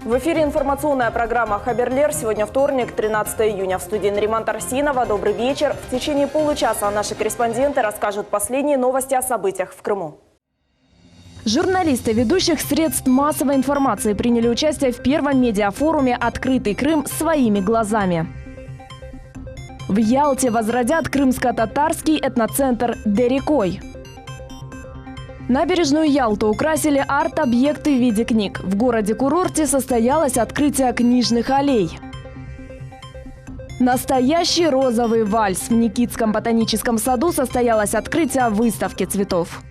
В эфире информационная программа «Хаберлер». Сегодня вторник, 13 июня. В студии Нариман Тарсинова. Добрый вечер. В течение получаса наши корреспонденты расскажут последние новости о событиях в Крыму. Журналисты ведущих средств массовой информации приняли участие в первом медиафоруме «Открытый Крым своими глазами». В Ялте возродят крымско-татарский этноцентр «Дерекой». Набережную Ялту украсили арт-объекты в виде книг. В городе-курорте состоялось открытие книжных аллей. Настоящий розовый вальс. В Никитском ботаническом саду состоялось открытие выставки цветов.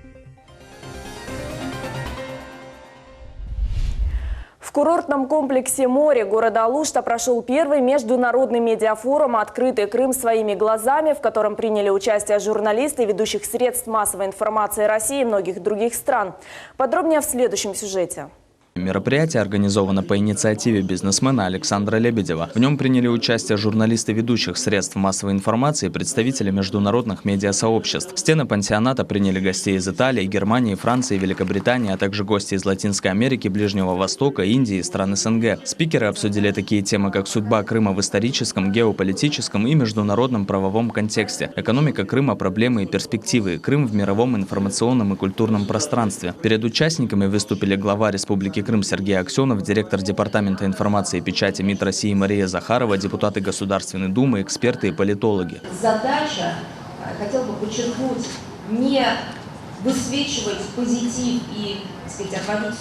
В курортном комплексе «Море» города Алушта прошел первый международный медиафорум «Открытый Крым своими глазами», в котором приняли участие журналисты ведущих средств массовой информации России и многих других стран. Подробнее в следующем сюжете. Мероприятие организовано по инициативе бизнесмена Александра Лебедева. В нем приняли участие журналисты ведущих средств массовой информации и представители международных медиасообществ. Стены пансионата приняли гостей из Италии, Германии, Франции, Великобритании, а также гости из Латинской Америки, Ближнего Востока, Индии и стран СНГ. Спикеры обсудили такие темы, как судьба Крыма в историческом, геополитическом и международном правовом контексте, экономика Крыма, проблемы и перспективы, Крым в мировом информационном и культурном пространстве. Перед участниками выступили глава Республики Крым Сергей Аксенов, директор Департамента информации и печати МИД России Мария Захарова, депутаты Государственной Думы, эксперты и политологи. Задача, хотел бы подчеркнуть, не высвечивать позитив и, так сказать, отводить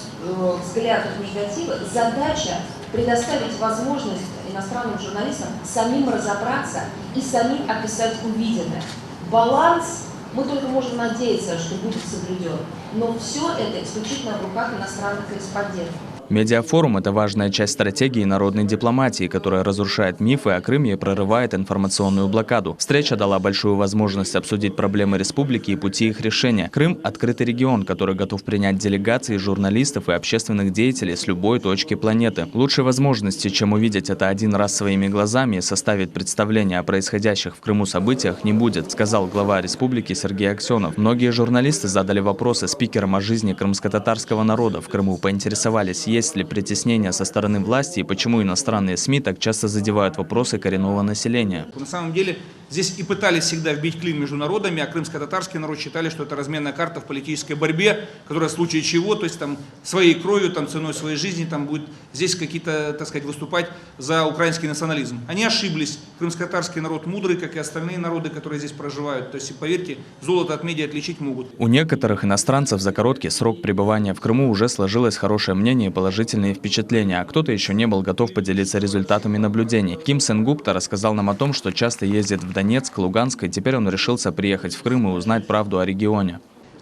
взгляд от негатива. Задача предоставить возможность иностранным журналистам самим разобраться и самим описать увиденное. Баланс мы только можем надеяться, что будет соблюден. Но все это исключительно в руках иностранных корреспондентов. Медиафорум – это важная часть стратегии народной дипломатии, которая разрушает мифы о Крыме и прорывает информационную блокаду. Встреча дала большую возможность обсудить проблемы республики и пути их решения. Крым – открытый регион, который готов принять делегации журналистов и общественных деятелей с любой точки планеты. Лучшей возможности, чем увидеть это один раз своими глазами и составить представление о происходящих в Крыму событиях, не будет, сказал глава республики Сергей Аксенов. Многие журналисты задали вопросы спикерам о жизни крымско-татарского народа в Крыму, поинтересовались, есть ли притеснения со стороны власти и почему иностранные СМИ так часто задевают вопросы коренного населения. На самом деле здесь и пытались всегда вбить клин между народами, а крымско-татарский народ считали, что это разменная карта в политической борьбе, которая в случае чего, то есть там своей кровью, там ценой своей жизни, там будет здесь какие-то, так сказать, выступать за украинский национализм. Они ошиблись. Крымско-татарский народ мудрый, как и остальные народы, которые здесь проживают. То есть, поверьте, золото от меди отличить могут. У некоторых иностранцев за короткий срок пребывания в Крыму уже сложилось хорошее мнение и положительные впечатления, а кто-то еще не был готов поделиться результатами наблюдений. Ким Сенгупта рассказал нам о том, что часто ездит в Донецк, Луганск, и теперь он решился приехать в Крым и узнать правду о регионе.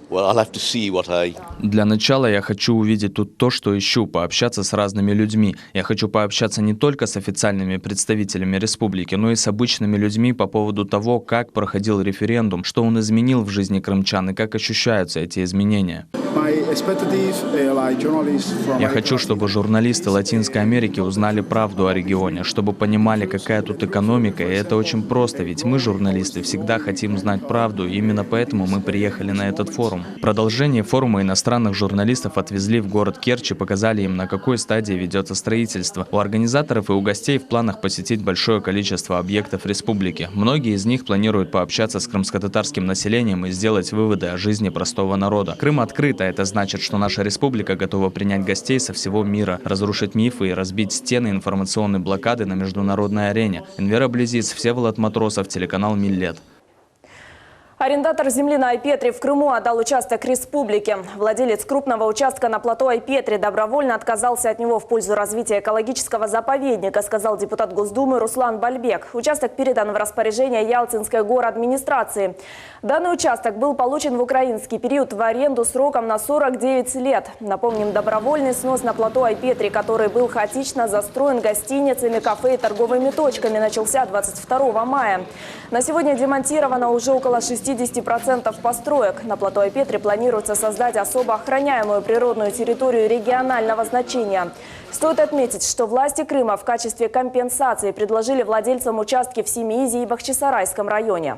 Для начала я хочу увидеть тут то, что ищу, пообщаться с разными людьми. Я хочу пообщаться не только с официальными представителями республики, но и с обычными людьми по поводу того, как проходил референдум, что он изменил в жизни крымчан и как ощущаются эти изменения. Я хочу, чтобы журналисты Латинской Америки узнали правду о регионе, чтобы понимали, какая тут экономика, и это очень просто, ведь мы, журналисты, всегда хотим знать правду, и именно поэтому мы приехали на этот форум. В продолжении форума иностранных журналистов отвезли в город Керчь и показали им, на какой стадии ведется строительство. У организаторов и у гостей в планах посетить большое количество объектов республики. Многие из них планируют пообщаться с крымско-татарским населением и сделать выводы о жизни простого народа. Крым открыт, а это значит, что наша республика готова принять гостей со всего мира, разрушить мифы и разбить стены информационной блокады на международной арене. Энвера Близиц, Всеволод Матросов, телеканал «Миллет». Арендатор земли на Айпетре в Крыму отдал участок республике. Владелец крупного участка на плато Айпетре добровольно отказался от него в пользу развития экологического заповедника, сказал депутат Госдумы Руслан Бальбек. Участок передан в распоряжение Ялтинской городадминистрации. Данный участок был получен в украинский период в аренду сроком на 49 лет. Напомним, добровольный снос на плато Айпетре, который был хаотично застроен гостиницами, кафе и торговыми точками, начался 22 мая. На сегодня демонтировано уже около 60% построек. На плато Айпетре планируется создать особо охраняемую природную территорию регионального значения. Стоит отметить, что власти Крыма в качестве компенсации предложили владельцам участки в Семиизе и Бахчисарайском районе.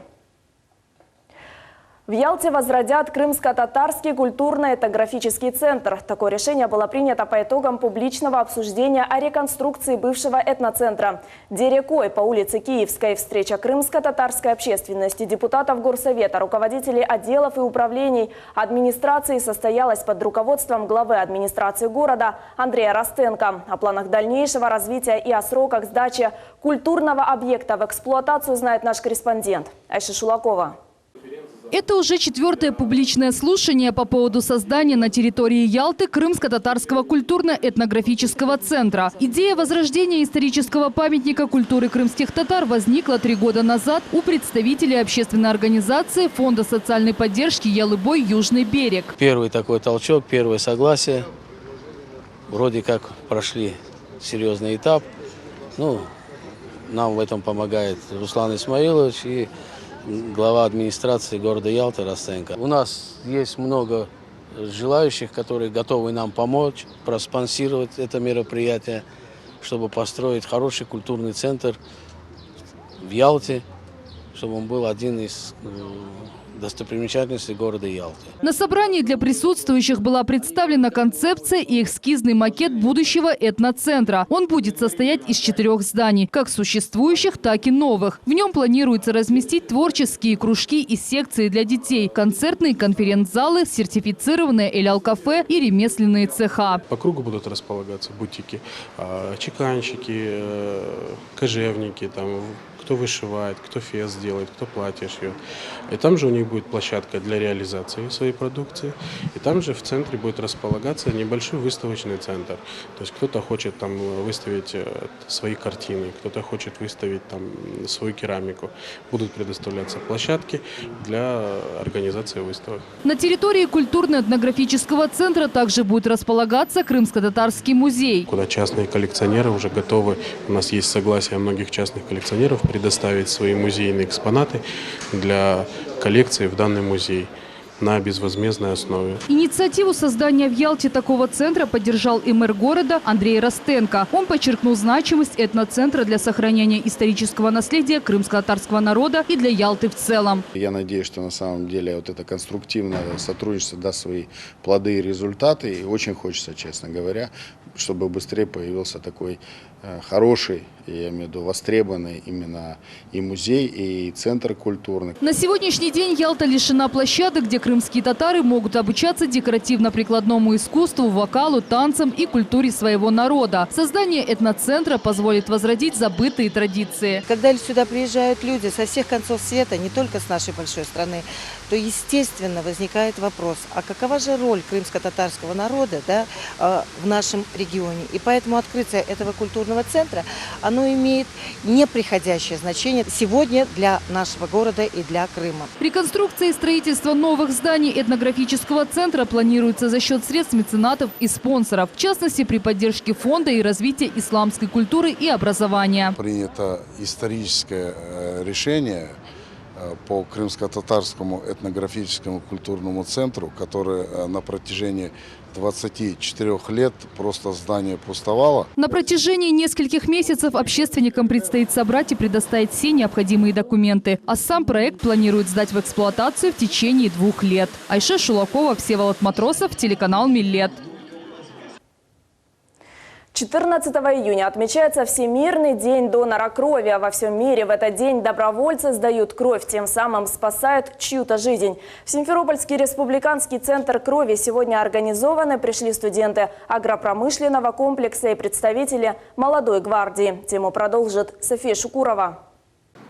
В Ялте возродят Крымско-Татарский культурно-этнографический центр. Такое решение было принято по итогам публичного обсуждения о реконструкции бывшего этноцентра. Дерекой по улице Киевской. Встреча крымско-татарской общественности, депутатов Горсовета, руководителей отделов и управлений администрации состоялась под руководством главы администрации города Андрея Ростенко. О планах дальнейшего развития и о сроках сдачи культурного объекта в эксплуатацию знает наш корреспондент Айша Шулакова. Это уже 4-е публичное слушание по поводу создания на территории Ялты Крымско-Татарского культурно-этнографического центра. Идея возрождения исторического памятника культуры крымских татар возникла 3 года назад у представителей общественной организации Фонда социальной поддержки «Ялыбой. Южный берег». Первый такой толчок, первое согласие. Вроде как прошли серьезный этап. Нам в этом помогает Руслан Исмаилович и глава администрации города Ялты Ростенко. У нас есть много желающих, которые готовы нам помочь, проспонсировать это мероприятие, чтобы построить хороший культурный центр в Ялте, чтобы он был один из достопримечательностей города Ялты. На собрании для присутствующих была представлена концепция и эскизный макет будущего этноцентра. Он будет состоять из 4 зданий, как существующих, так и новых. В нем планируется разместить творческие кружки и секции для детей, концертные конференц-залы, сертифицированные эль-ал-кафе и ремесленные цеха. По кругу будут располагаться бутики, чеканщики, кожевники, кто вышивает, кто фес делает, кто платье шьет. И там же у них будет площадка для реализации своей продукции. И там же в центре будет располагаться небольшой выставочный центр. То есть кто-то хочет там выставить свои картины, кто-то хочет выставить там свою керамику. Будут предоставляться площадки для организации выставок. На территории культурно-этнографического центра также будет располагаться Крымско-Татарский музей. Куда частные коллекционеры уже готовы, у нас есть согласие многих частных коллекционеров, предоставить свои музейные экспонаты для коллекции в данный музей на безвозмездной основе. Инициативу создания в Ялте такого центра поддержал и мэр города Андрей Ростенко. Он подчеркнул значимость этноцентра для сохранения исторического наследия крымско-татарского народа и для Ялты в целом. Я надеюсь, что на самом деле вот это конструктивное сотрудничество даст свои плоды и результаты. И очень хочется, честно говоря, чтобы быстрее появился такой хороший, я имею в виду востребованный именно и музей, и центр культурный. На сегодняшний день Ялта лишена площадок, где крымские татары могут обучаться декоративно-прикладному искусству, вокалу, танцам и культуре своего народа. Создание этноцентра позволит возродить забытые традиции. Когда сюда приезжают люди со всех концов света, не только с нашей большой страны, то естественно возникает вопрос, а какова же роль крымско-татарского народа в нашем регионе? И поэтому открытие этого культурного центра, оно имеет неприходящее значение сегодня для нашего города и для Крыма. Реконструкция и строительство новых зданий этнографического центра планируется за счет средств меценатов и спонсоров, в частности при поддержке фонда и развития исламской культуры и образования. Принято историческое решение по Крымско-Татарскому этнографическому культурному центру, который на протяжении 24 лет просто здание пустовало. На протяжении нескольких месяцев общественникам предстоит собрать и предоставить все необходимые документы. А сам проект планируют сдать в эксплуатацию в течение 2 лет. Айша Шулакова, Всеволод Матросов, телеканал «Миллет». 14 июня отмечается Всемирный день донора крови. Во всем мире в этот день добровольцы сдают кровь, тем самым спасают чью-то жизнь. В Симферопольский республиканский центр крови сегодня организованы пришли студенты агропромышленного комплекса и представители молодой гвардии. Тему продолжит София Шукурова.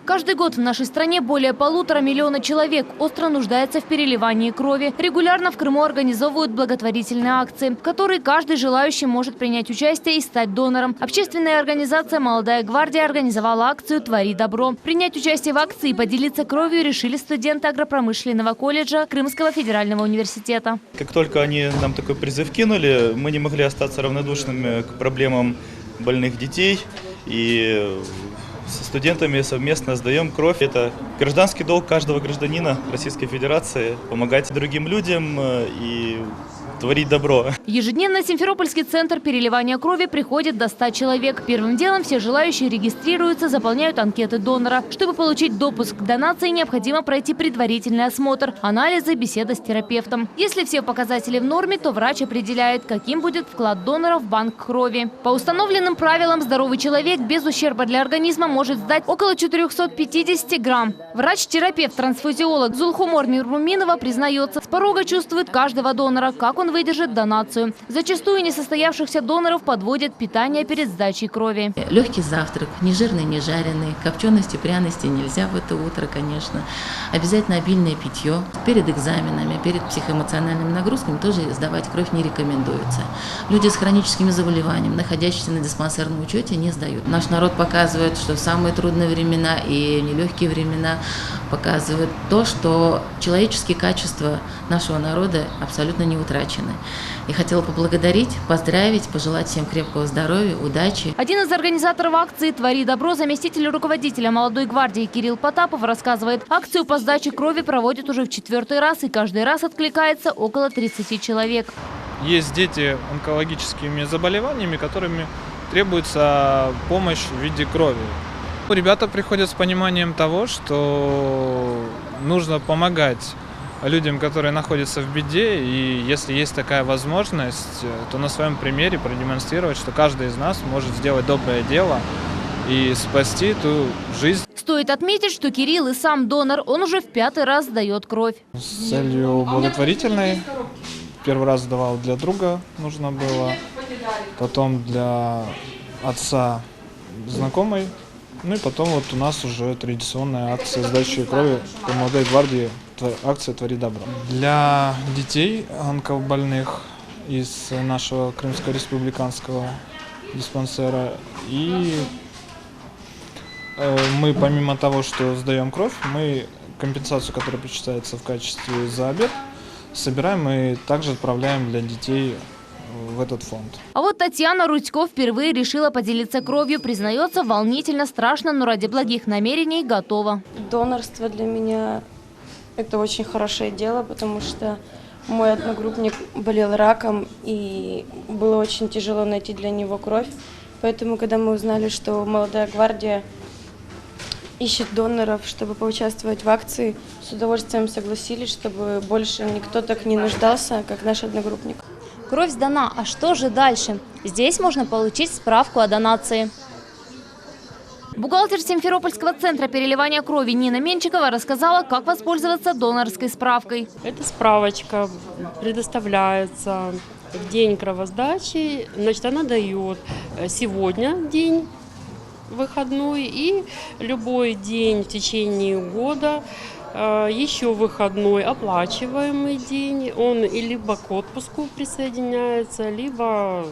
Каждый год в нашей стране более 1,5 миллиона человек остро нуждается в переливании крови. Регулярно в Крыму организовывают благотворительные акции, в которые каждый желающий может принять участие и стать донором. Общественная организация «Молодая гвардия» организовала акцию «Твори добро». Принять участие в акции и поделиться кровью решили студенты агропромышленного колледжа Крымского федерального университета. Как только они нам такой призыв кинули, мы не могли остаться равнодушными к проблемам больных детей. И со студентами совместно сдаем кровь. Это гражданский долг каждого гражданина Российской Федерации – помогать другим людям и творить добро. Ежедневно в Симферопольский центр переливания крови приходит до 100 человек. Первым делом все желающие регистрируются, заполняют анкеты донора. Чтобы получить допуск к донации, необходимо пройти предварительный осмотр, анализы, беседа с терапевтом. Если все показатели в норме, то врач определяет, каким будет вклад донора в банк крови. По установленным правилам, здоровый человек без ущерба для организма может сдать около 450 грамм. Врач-терапевт-трансфузиолог Зулхумор Мирмуминова признается, с порога чувствует каждого донора, как он выдержит донацию. Зачастую несостоявшихся доноров подводят питание перед сдачей крови. Легкий завтрак, не жирный, не жареный, копчености, пряности нельзя в это утро, конечно. Обязательно обильное питье. Перед экзаменами, перед психоэмоциональными нагрузками тоже сдавать кровь не рекомендуется. Люди с хроническими заболеваниями, находящиеся на диспансерном учете, не сдают. Наш народ показывает, что в самые трудные времена и нелегкие времена показывает то, что человеческие качества нашего народа абсолютно не утрачены. И хотела поблагодарить, поздравить, пожелать всем крепкого здоровья, удачи. Один из организаторов акции «Твори добро», заместитель руководителя молодой гвардии Кирилл Потапов рассказывает, акцию по сдаче крови проводят уже в 4-й раз, и каждый раз откликается около 30 человек. Есть дети с онкологическими заболеваниями, которыми требуется помощь в виде крови. Ребята приходят с пониманием того, что нужно помогать людям, которые находятся в беде, и если есть такая возможность, то на своем примере продемонстрировать, что каждый из нас может сделать доброе дело и спасти ту жизнь. Стоит отметить, что Кирилл и сам донор, он уже в 5-й раз сдает кровь. С целью благотворительной. Первый раз сдавал для друга, нужно было, потом для отца знакомой. Ну и потом вот у нас уже традиционная акция сдачи крови по молодой гвардии, акция «Твори добро». Для детей онкобольных из нашего Крымского республиканского диспансера. И мы помимо того, что сдаем кровь, мы компенсацию, которая причитается в качестве за обед, собираем и также отправляем для детей в этот фонд. А вот Татьяна Рудько впервые решила поделиться кровью. Признается, волнительно, страшно, но ради благих намерений готова. Донорство для меня – это очень хорошее дело, потому что мой одногруппник болел раком, и было очень тяжело найти для него кровь. Поэтому, когда мы узнали, что молодая гвардия ищет доноров, чтобы поучаствовать в акции, с удовольствием согласились, чтобы больше никто так не нуждался, как наш одногруппник. Кровь сдана, а что же дальше? Здесь можно получить справку о донации. Бухгалтер Симферопольского центра переливания крови Нина Менчикова рассказала, как воспользоваться донорской справкой. Эта справочка предоставляется в день кровосдачи. Значит, она дает сегодня день выходной и любой день в течение года. Еще выходной оплачиваемый день, он и либо к отпуску присоединяется, либо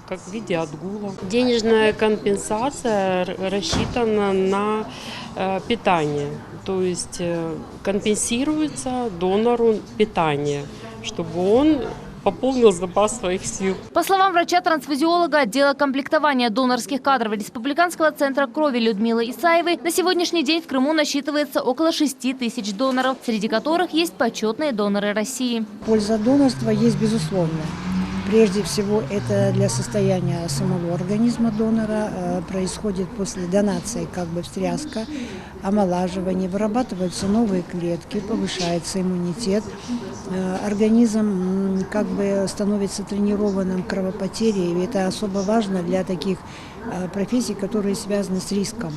как в виде отгула. Денежная компенсация рассчитана на питание, то есть компенсируется донору питание, чтобы он пополнил запас своих сил. По словам врача-трансфузиолога отдела комплектования донорских кадров Республиканского центра крови Людмилы Исаевой, на сегодняшний день в Крыму насчитывается около 6 тысяч доноров, среди которых есть почетные доноры России. Польза донорства есть безусловно. Прежде всего, это для состояния самого организма донора. Происходит после донации как бы встряска, омолаживание, вырабатываются новые клетки, повышается иммунитет. Организм как бы становится тренированным к кровопотере, и это особо важно для таких профессий, которые связаны с риском.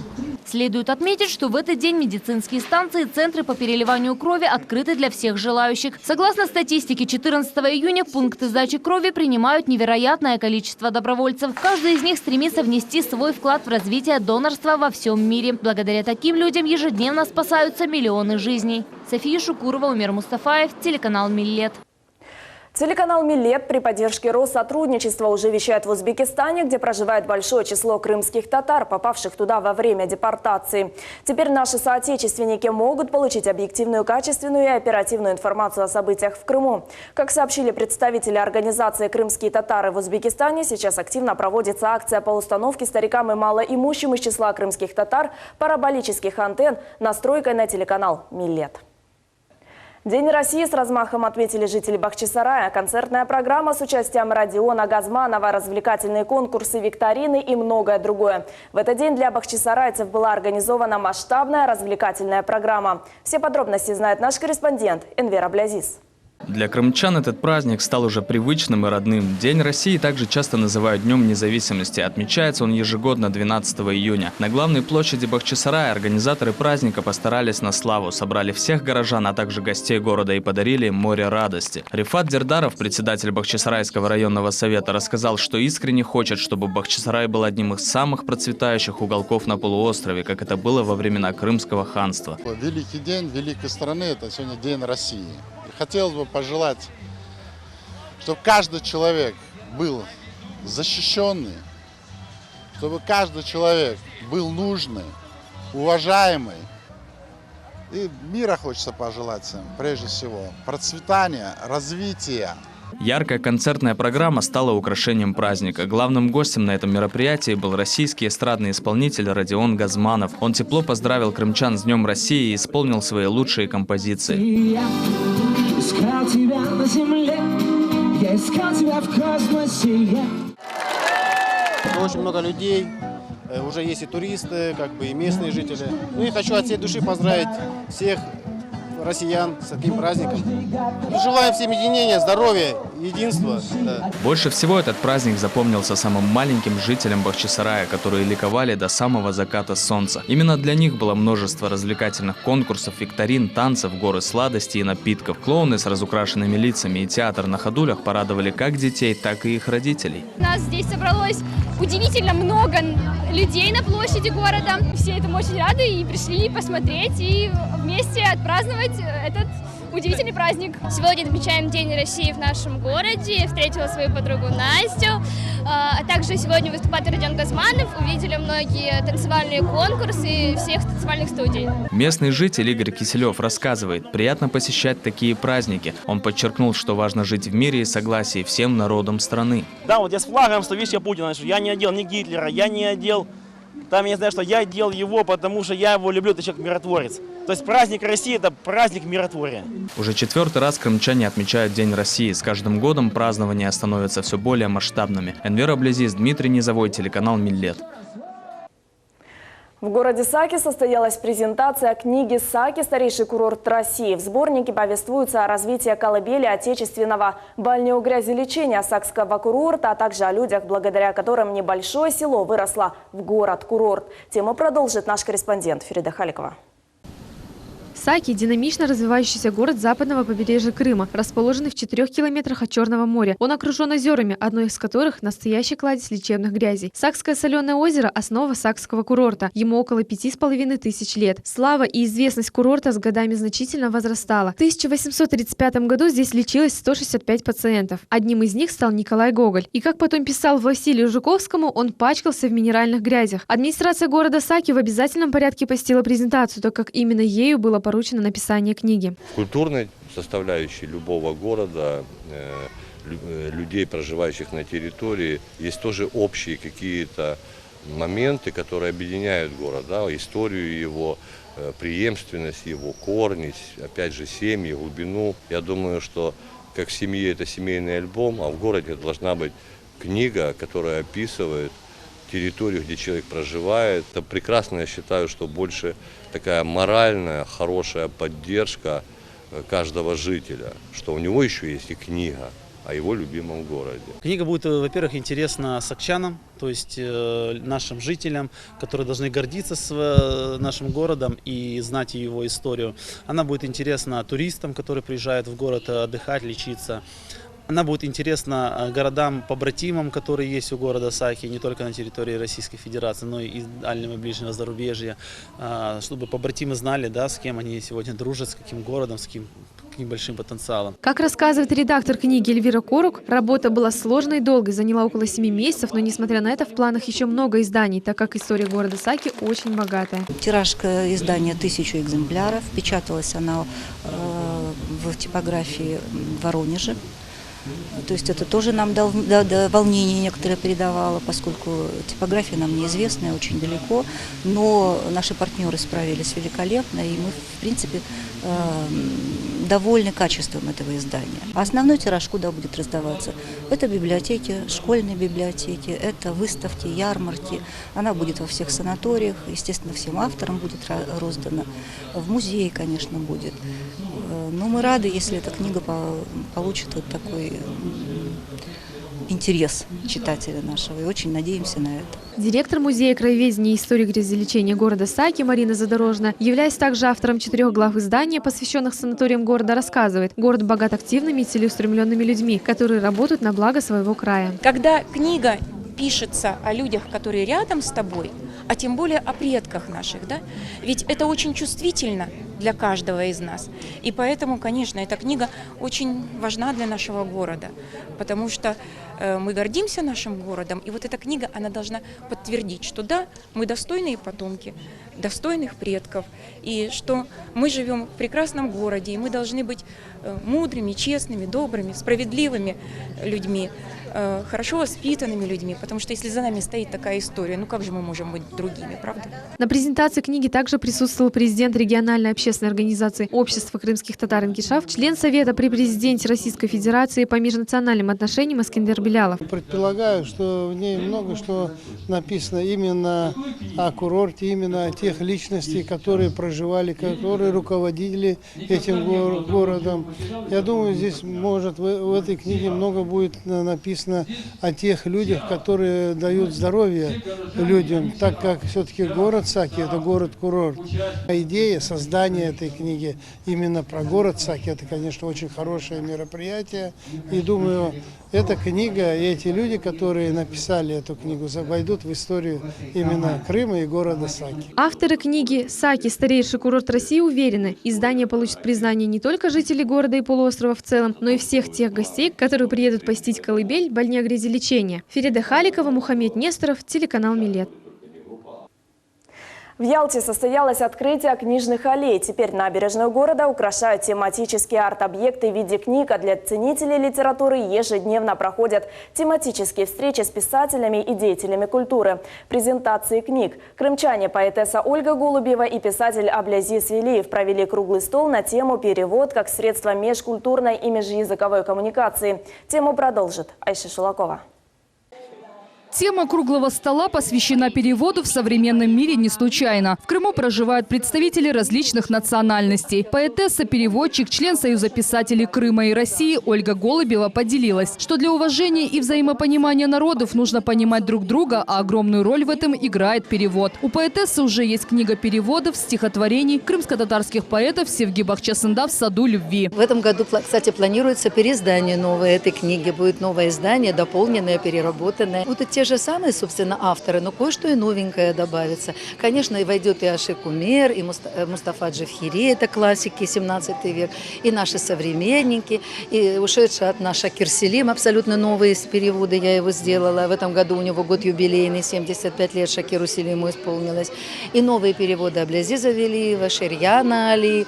Следует отметить, что в этот день медицинские станции и центры по переливанию крови открыты для всех желающих. Согласно статистике, 14 июня пункты сдачи крови принимают невероятное количество добровольцев. Каждый из них стремится внести свой вклад в развитие донорства во всем мире. Благодаря таким людям ежедневно спасаются миллионы жизней. София Шукурова, Умер Мустафаев, телеканал «Миллет». Телеканал «Миллет» при поддержке Россотрудничества уже вещает в Узбекистане, где проживает большое число крымских татар, попавших туда во время депортации. Теперь наши соотечественники могут получить объективную, качественную и оперативную информацию о событиях в Крыму. Как сообщили представители организации «Крымские татары» в Узбекистане, сейчас активно проводится акция по установке старикам и малоимущим из числа крымских татар параболических антенн настройкой на телеканал «Миллет». День России с размахом отметили жители Бахчисарая. Концертная программа с участием Родиона Газманова, развлекательные конкурсы, викторины и многое другое. В этот день для бахчисарайцев была организована масштабная развлекательная программа. Все подробности знает наш корреспондент Энвер Аблязис. Для крымчан этот праздник стал уже привычным и родным. День России также часто называют Днем независимости. Отмечается он ежегодно 12 июня. На главной площади Бахчисарая организаторы праздника постарались на славу. Собрали всех горожан, а также гостей города и подарили им море радости. Рифат Дердаров, председатель Бахчисарайского районного совета, рассказал, что искренне хочет, чтобы Бахчисарай был одним из самых процветающих уголков на полуострове, как это было во времена Крымского ханства. Великий день великой страны – это сегодня День России. Хотелось бы пожелать, чтобы каждый человек был защищенный, чтобы каждый человек был нужный, уважаемый. И мира хочется пожелать всем, прежде всего, процветания, развития. Яркая концертная программа стала украшением праздника. Главным гостем на этом мероприятии был российский эстрадный исполнитель Родион Газманов. Он тепло поздравил крымчан с Днем России и исполнил свои лучшие композиции. Искал тебя на земле, я искал тебя в космосе. Очень много людей, уже есть и туристы, и местные жители. Ну и хочу от всей души поздравить всех россиян с таким праздником. Желаем всем единения, здоровья, единства. Да. Больше всего этот праздник запомнился самым маленьким жителям Бахчисарая, которые ликовали до самого заката солнца. Именно для них было множество развлекательных конкурсов, викторин, танцев, горы сладостей и напитков. Клоуны с разукрашенными лицами и театр на ходулях порадовали как детей, так и их родителей. У нас здесь собралось удивительно много людей на площади города. Все этому очень рады и пришли посмотреть и вместе отпраздновать этот удивительный праздник. Сегодня отмечаем День России в нашем городе. Встретила свою подругу Настю. А также сегодня выступает Родион Газманов. Увидели многие танцевальные конкурсы всех танцевальных студий. Местный житель Игорь Киселев рассказывает, приятно посещать такие праздники. Он подчеркнул, что важно жить в мире и согласии всем народам страны. Да, вот я с флагом стою, видишь, я Путина, я не одел ни Гитлера, я не одел... Там я знаю, что я одел его, потому что я его люблю, это человек-миротворец. То есть праздник России – это праздник миротвория. Уже 4-й раз крымчане отмечают День России. С каждым годом празднования становятся все более масштабными. Энвер Аблязис, Дмитрий Низовой, телеканал Миллет. В городе Саки состоялась презентация книги «Саки. Старейший курорт России». В сборнике повествуется о развитии колыбели отечественного бальнеогрязелечения Сакского курорта, а также о людях, благодаря которым небольшое село выросло в город-курорт. Тему продолжит наш корреспондент Ферида Халикова. Саки – динамично развивающийся город западного побережья Крыма, расположенный в 4 километрах от Черного моря. Он окружен озерами, одно из которых – настоящий кладезь лечебных грязей. Сакское соленое озеро – основа Сакского курорта. Ему около 5500 лет. Слава и известность курорта с годами значительно возрастала. В 1835 году здесь лечилось 165 пациентов. Одним из них стал Николай Гоголь. И, как потом писал Василию Жуковскому, он пачкался в минеральных грязях. Администрация города Саки в обязательном порядке посетила презентацию, так как именно ею было поручено написание книги. В культурной составляющей любого города, людей, проживающих на территории, есть тоже общие какие-то моменты, которые объединяют город, да, историю его, преемственность его, корни, опять же, семьи, глубину. Я думаю, что как в семье это семейный альбом, а в городе должна быть книга, которая описывает территорию, где человек проживает. Это прекрасно, я считаю, что больше такая моральная, хорошая поддержка каждого жителя, что у него еще есть и книга о его любимом городе. Книга будет, во-первых, интересна сакчанам, то есть нашим жителям, которые должны гордиться с нашим городом и знать его историю. Она будет интересна туристам, которые приезжают в город отдыхать, лечиться. Она будет интересна городам-побратимам, которые есть у города Саки, не только на территории Российской Федерации, но и дальнего и ближнего зарубежья, чтобы побратимы знали, да, с кем они сегодня дружат, с каким городом, с каким большим потенциалом. Как рассказывает редактор книги Эльвира Корук, работа была сложной и долгой, заняла около 7 месяцев, но несмотря на это в планах еще много изданий, так как история города Саки очень богатая. Тираж издания 1000 экземпляров, печаталась она в типографии в Воронеже. То есть это тоже нам волнение некоторое передавало, поскольку типография нам неизвестная, очень далеко, но наши партнеры справились великолепно, и мы, в принципе, довольны качеством этого издания. А основной тираж куда будет раздаваться? Это библиотеки, школьные библиотеки, это выставки, ярмарки. Она будет во всех санаториях, естественно, всем авторам будет роздана. В музее, конечно, будет. Но мы рады, если эта книга получит вот такой интерес читателя нашего, и очень надеемся на это. Директор музея краеведения и истории грязелечения города Саки Марина Задорожная, являясь также автором 4 глав издания, посвященных санаториям города, рассказывает: город богат активными и целеустремленными людьми, которые работают на благо своего края. Когда книга пишется о людях, которые рядом с тобой, а тем более о предках наших, да? Ведь это очень чувствительно для каждого из нас. И поэтому, конечно, эта книга очень важна для нашего города, потому что мы гордимся нашим городом, и вот эта книга, она должна подтвердить, что да, мы достойные потомки, достойных предков, и что мы живем в прекрасном городе, и мы должны быть мудрыми, честными, добрыми, справедливыми людьми, хорошо воспитанными людьми, потому что если за нами стоит такая история, ну как же мы можем быть другими, правда? На презентации книги также присутствовал президент региональной общественной организации Общества крымских татар-ингишав, член Совета при президенте Российской Федерации по межнациональным отношениям Искандер Белялов. Предполагаю, что в ней много что написано именно о курорте, именно о тех личностей, которые проживали, которые руководили этим городом. Я думаю, здесь может в этой книге много будет написано о тех людях, которые дают здоровье людям, так как все-таки город Саки – это город-курорт. Идея создания этой книги именно про город Саки – это, конечно, очень хорошее мероприятие. И думаю, эта книга и эти люди, которые написали эту книгу, войдут в историю именно Крыма и города Саки. Авторы книги «Саки. Старейший курорт России» уверены, издание получит признание не только жителей города и полуострова в целом, но и всех тех гостей, которые приедут посетить колыбель больня грязелечения. Ферида Халикова, Мухаммед Несторов, телеканал Милет. В Ялте состоялось открытие книжных аллей. Теперь набережную города украшают тематические арт-объекты в виде книг, а для ценителей литературы ежедневно проходят тематические встречи с писателями и деятелями культуры. Презентации книг. Крымчане, поэтесса Ольга Голубева и писатель Аблязис Велиев провели круглый стол на тему «Перевод как средство межкультурной и межязыковой коммуникации». Тему продолжит Айша Шулакова. Тема круглого стола посвящена переводу в современном мире не случайно. В Крыму проживают представители различных национальностей. Поэтесса, переводчик, член Союза писателей Крыма и России Ольга Голубева поделилась, что для уважения и взаимопонимания народов нужно понимать друг друга, а огромную роль в этом играет перевод. У поэтессы уже есть книга переводов, стихотворений крымско-татарских поэтов Севги Бахчасында «В саду любви». В этом году, кстати, планируется переиздание новой этой книги. Будет новое издание, дополненное, переработанное. Будут те же самые, собственно, авторы, но кое-что и новенькое добавится. Конечно, и войдет и Ашик Умер, и Мустафа Джавхири, это классики, 17 век, и наши современники, и ушедший от нас Шакир Селим, абсолютно новые переводы я его сделала. В этом году у него год юбилейный, 75 лет Шакиру Селиму исполнилось. И новые переводы Аблязиза Велиева, Ширьяна Али.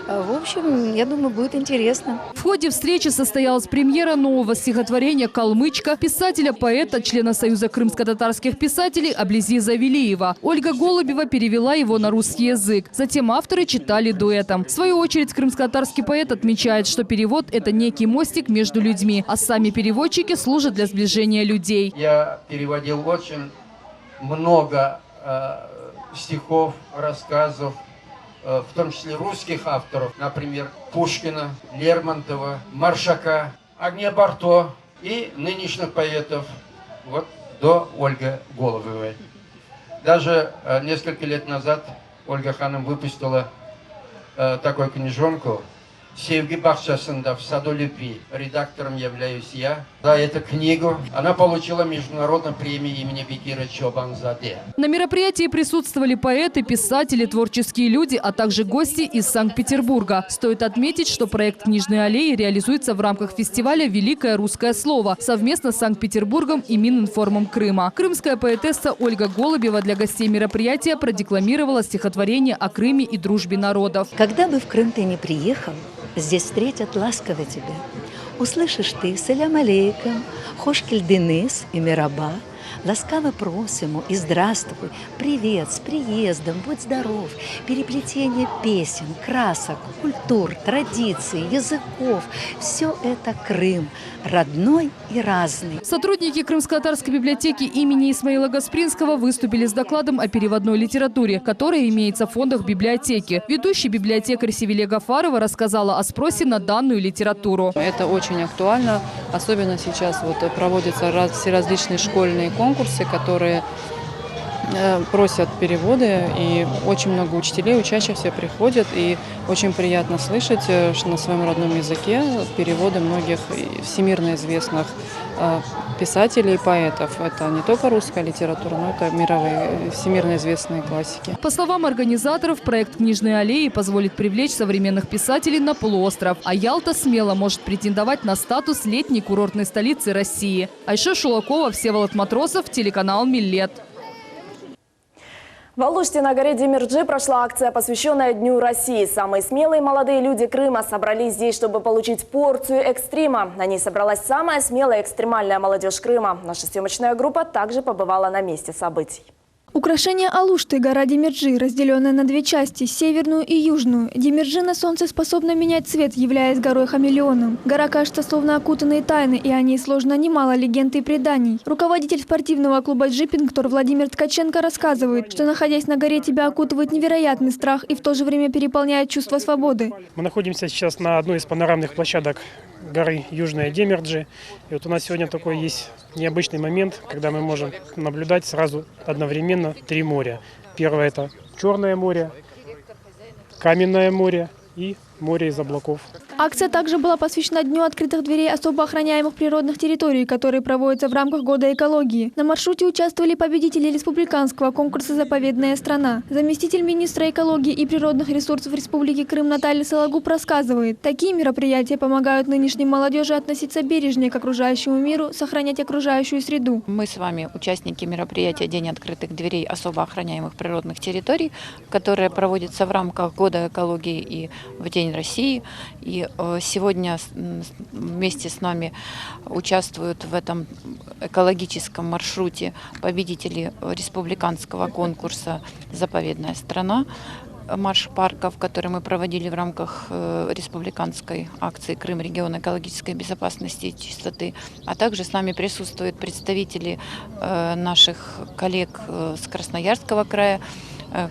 В общем, я думаю, будет интересно. В ходе встречи состоялась премьера нового стихотворения «Калмычка» писателя, поэта, члена Союза крымско-татарских писателей Аблязиза Велиева. Ольга Голубева перевела его на русский язык. Затем авторы читали дуэтом. В свою очередь, крымско-татарский поэт отмечает, что перевод – это некий мостик между людьми, а сами переводчики служат для сближения людей. Я переводил очень много стихов, рассказов, в том числе русских авторов, например, Пушкина, Лермонтова, Маршака, Агния Барто и нынешних поэтов, вот до Ольги Голубевой. Даже несколько лет назад Ольга Ханым выпустила такую книжонку «Севги Бахчасында в саду любви». Редактором являюсь я. За эту книгу она получила международную премию имени Бекира Чобанзаде. На мероприятии присутствовали поэты, писатели, творческие люди, а также гости из Санкт-Петербурга. Стоит отметить, что проект «Книжные аллеи» реализуется в рамках фестиваля «Великое русское слово» совместно с Санкт-Петербургом и Мининформом Крыма. Крымская поэтесса Ольга Голубева для гостей мероприятия продекламировала стихотворение о Крыме и дружбе народов. Когда бы в Крым ты не приехал, здесь встретят ласково тебя. Услышишь ты «Салям алейкум», «Хош келдинес» и «Мираба». Ласкаво просимо и здравствуй, привет, с приездом, будь здоров. Переплетение песен, красок, культур, традиций, языков – все это Крым, родной и разный. Сотрудники Крымско-татарской библиотеки имени Исмаила Гаспринского выступили с докладом о переводной литературе, которая имеется в фондах библиотеки. Ведущий библиотекарь Севиле Гафарова рассказала о спросе на данную литературу. Это очень актуально, особенно сейчас проводятся все различные школьные конкурсы, которые просят переводы, и очень много учителей, учащихся приходят, и очень приятно слышать на своем родном языке переводы многих всемирно известных писателей и поэтов. Это не только русская литература, но это мировые, всемирно известные классики. По словам организаторов, проект «Книжные аллеи» позволит привлечь современных писателей на полуостров, а Ялта смело может претендовать на статус летней курортной столицы России. Айша Шулакова, Всеволод Матросов, телеканал «Миллет». В Алуште на горе Демирджи прошла акция, посвященная Дню России. Самые смелые молодые люди Крыма собрались здесь, чтобы получить порцию экстрима. На ней собралась самая смелая экстремальная молодежь Крыма. Наша съемочная группа также побывала на месте событий. Украшение Алушты, гора Демирджи, разделенная на две части – северную и южную. Демирджи на солнце способна менять цвет, являясь горой-хамелеоном. Гора кажется словно окутанной тайной, и о ней сложно немало легенд и преданий. Руководитель спортивного клуба «Джипингтор» Владимир Ткаченко рассказывает, что, находясь на горе, тебя окутывает невероятный страх и в то же время переполняет чувство свободы. Мы находимся сейчас на одной из панорамных площадок горы Южная Демирджи. И вот у нас сегодня такой есть необычный момент, когда мы можем наблюдать сразу одновременно три моря. Первое – это Черное море, Каменное море и море из облаков. Акция также была посвящена Дню открытых дверей особо охраняемых природных территорий, который проводится в рамках Года экологии. На маршруте участвовали победители республиканского конкурса «Заповедная страна». Заместитель министра экологии и природных ресурсов Республики Крым Наталья Сологуб рассказывает, такие мероприятия помогают нынешней молодежи относиться бережнее к окружающему миру, сохранять окружающую среду. Мы с вами участники мероприятия «День открытых дверей особо охраняемых природных территорий», которое проводится в рамках Года экологии и в День России. И сегодня вместе с нами участвуют в этом экологическом маршруте победители республиканского конкурса «Заповедная страна», марш парков, который мы проводили в рамках республиканской акции «Крым. Регион экологической безопасности и чистоты». А также с нами присутствуют представители наших коллег с Красноярского края,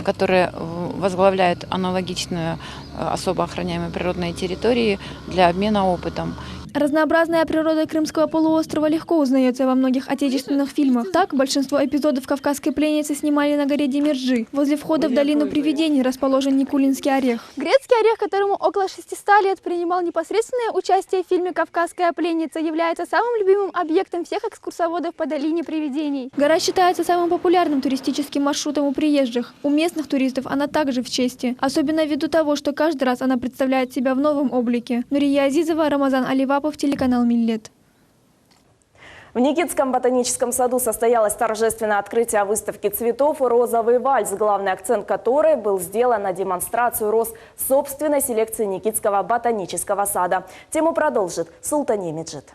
которые возглавляют аналогичную особо охраняемые природные территории для обмена опытом. Разнообразная природа Крымского полуострова легко узнается во многих отечественных фильмах. Так, большинство эпизодов «Кавказской пленницы» снимали на горе Демирджи. Возле входа в долину привидений расположен Никулинский орех. Грецкий орех, которому около 600 лет, принимал непосредственное участие в фильме «Кавказская пленница», является самым любимым объектом всех экскурсоводов по долине привидений. Гора считается самым популярным туристическим маршрутом у приезжих. У местных туристов она также в чести. Особенно ввиду того, что каждый раз она представляет себя в новом облике. Нурия Азизова, Рамазан Аливапов, телеканал «Миллет». В Никитском ботаническом саду состоялось торжественное открытие выставки цветов «Розовый вальс», главный акцент которой был сделан на демонстрацию роз собственной селекции Никитского ботанического сада. Тему продолжит Султани Меджид.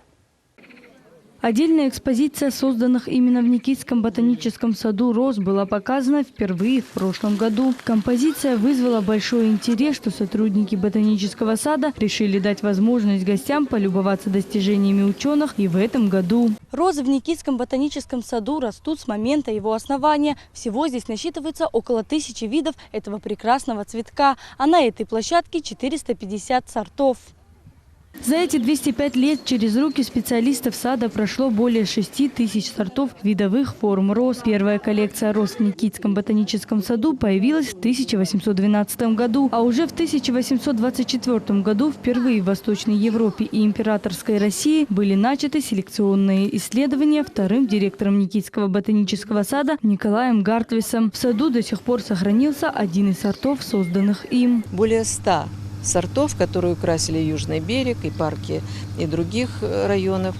Отдельная экспозиция созданных именно в Никитском ботаническом саду роз была показана впервые в прошлом году. Композиция вызвала большой интерес, что сотрудники ботанического сада решили дать возможность гостям полюбоваться достижениями ученых и в этом году. Розы в Никитском ботаническом саду растут с момента его основания. Всего здесь насчитывается около 1000 видов этого прекрасного цветка, а на этой площадке 450 сортов. За эти 205 лет через руки специалистов сада прошло более 6000 сортов видовых форм роз. Первая коллекция роз в Никитском ботаническом саду появилась в 1812 году, а уже в 1824 году впервые в Восточной Европе и императорской России были начаты селекционные исследования вторым директором Никитского ботанического сада Николаем Гартвисом. В саду до сих пор сохранился один из сортов, созданных им. Более 100 сортов, которые украсили Южный берег и парки и других районов.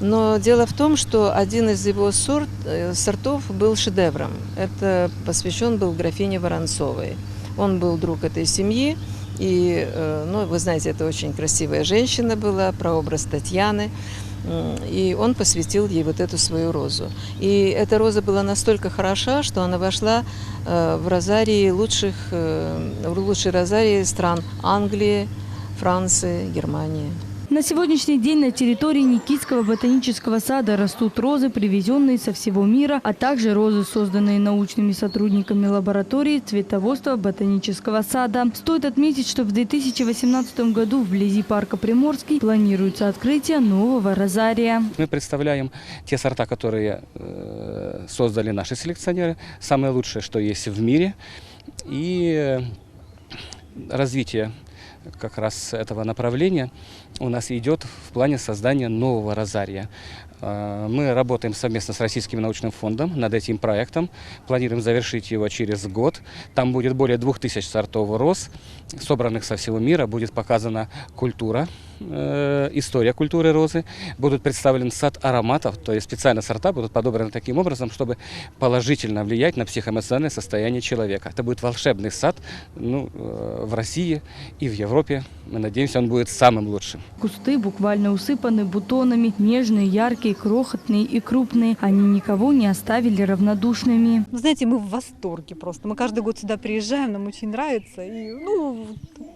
Но дело в том, что один из его сортов был шедевром. Это посвящен был графине Воронцовой. Он был друг этой семьи. И, вы знаете, это очень красивая женщина была, прообраз Татьяны. И он посвятил ей вот эту свою розу. И эта роза была настолько хороша, что она вошла в розарии в лучшие розарии стран Англии, Франции, Германии. На сегодняшний день на территории Никитского ботанического сада растут розы, привезенные со всего мира, а также розы, созданные научными сотрудниками лаборатории цветоводства ботанического сада. Стоит отметить, что в 2018 году вблизи парка Приморский планируется открытие нового розария. Мы представляем те сорта, которые создали наши селекционеры, самые лучшие, что есть в мире, и развитие как раз этого направления у нас идет в плане создания нового розария. Мы работаем совместно с Российским научным фондом над этим проектом. Планируем завершить его через год. Там будет более 2000 сортов роз, собранных со всего мира. Будет показана культура, история культуры розы. Будут представлены сад ароматов, то есть специально сорта будут подобраны таким образом, чтобы положительно влиять на психоэмоциональное состояние человека. Это будет волшебный сад в России и в Европе. Мы надеемся, он будет самым лучшим. Кусты буквально усыпаны бутонами, нежные, яркие, крохотные и крупные. Они никого не оставили равнодушными. Вы знаете, мы в восторге просто. Мы каждый год сюда приезжаем, нам очень нравится. И,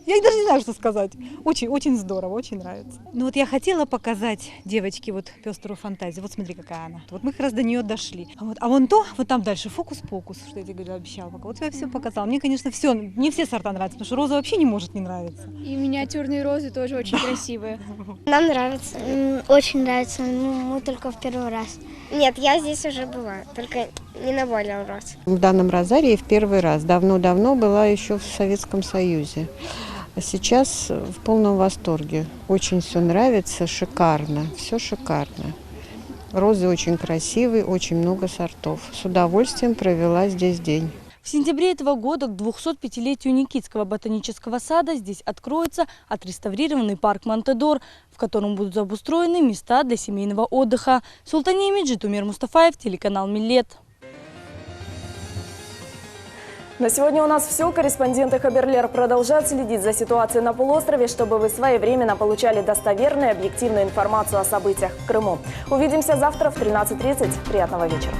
я даже не знаю, что сказать. Очень здорово, очень нравится. Ну вот я хотела показать девочке вот пеструю фантазию. Вот смотри, какая она. Вот мы как раз до нее дошли. А вон там дальше фокус-покус, что я тебе говорила, обещала. Вот я все показала. Мне, конечно, не все сорта нравятся, потому что роза вообще не может не нравиться. И миниатюрные розы тоже очень красивые. Нам нравится. Очень нравится. Мы только в первый раз. Нет, я здесь уже была, только не на воле роз. В данном розарии в первый раз. Давно-давно была еще в Советском Союзе. А сейчас в полном восторге. Очень все нравится, шикарно. Все шикарно. Розы очень красивые, очень много сортов. С удовольствием провела здесь день. В сентябре этого года к 205-летию Никитского ботанического сада здесь откроется отреставрированный парк Монтедор, в котором будут обустроены места для семейного отдыха. Султания Меджид, Умер Мустафаев, телеканал Миллет. На сегодня у нас все. Корреспонденты Хаберлер продолжают следить за ситуацией на полуострове, чтобы вы своевременно получали достоверную и объективную информацию о событиях в Крыму. Увидимся завтра в 13:30. Приятного вечера.